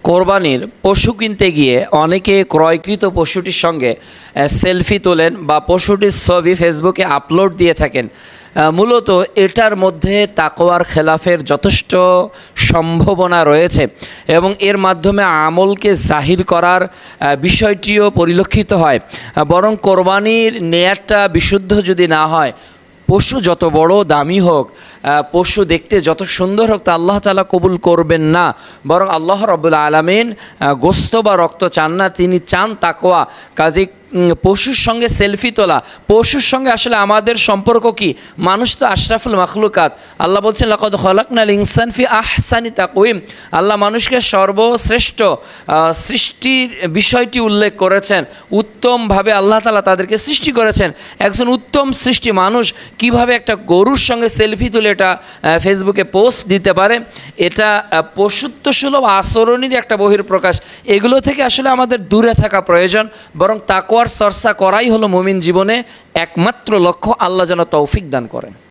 কোরবানির পশু কিনতে গিয়ে অনেকে ক্রয়কৃত পশুটির সঙ্গে সেলফি তোলেন বা পশুটির ছবি ফেসবুকে আপলোড দিয়ে থাকেন। মূলত এটার মধ্যে তাকওয়ার খেলাফের যথেষ্ট সম্ভাবনা রয়েছে এবং এর মাধ্যমে আমলকে জাহির করার বিষয়টিও পরিলক্ষিত হয়। বরং কোরবানির নেয়ারটা বিশুদ্ধ যদি না হয়, পশু যত বড় দামি হোক, পশু দেখতে যত সুন্দর হোক, তা আল্লাহ তাআলা কবুল করবেন না। বরং আল্লাহ রাব্বুল আলামিন গোস্ত বা রক্ত চান না, তিনি চান তাকওয়া। কাজেই পশুর সঙ্গে সেলফি তোলা, পশুর সঙ্গে আসলে আমাদের সম্পর্ক কি? মানুষ তো আশরাফুল মাখলুকাত। আল্লাহ বলছেন লাকাদ খালাকনাল ইনসান ফি আহসানি তাকওয়িম। আল্লাহ মানুষকে সর্বশ্রেষ্ঠ সৃষ্টির বিষয়টি উল্লেখ করেছেন। উত্তমভাবে আল্লাহ তাআলা তাদেরকে সৃষ্টি করেছেন। একজন উত্তম সৃষ্টি মানুষ কিভাবে একটা গরুর সঙ্গে সেলফি তুলে এটা ফেসবুকে পোস্ট দিতে পারে? এটা পশুত্বসুলভ আচরণেরই একটা বহিঃপ্রকাশ। এগুলো থেকে আসলে আমাদের দূরে থাকা প্রয়োজন। বরং তাকওয়ার চর্চা করাই হলো মুমিন জীবনে একমাত্র লক্ষ্য। আল্লাহ যেন তৌফিক দান করেন।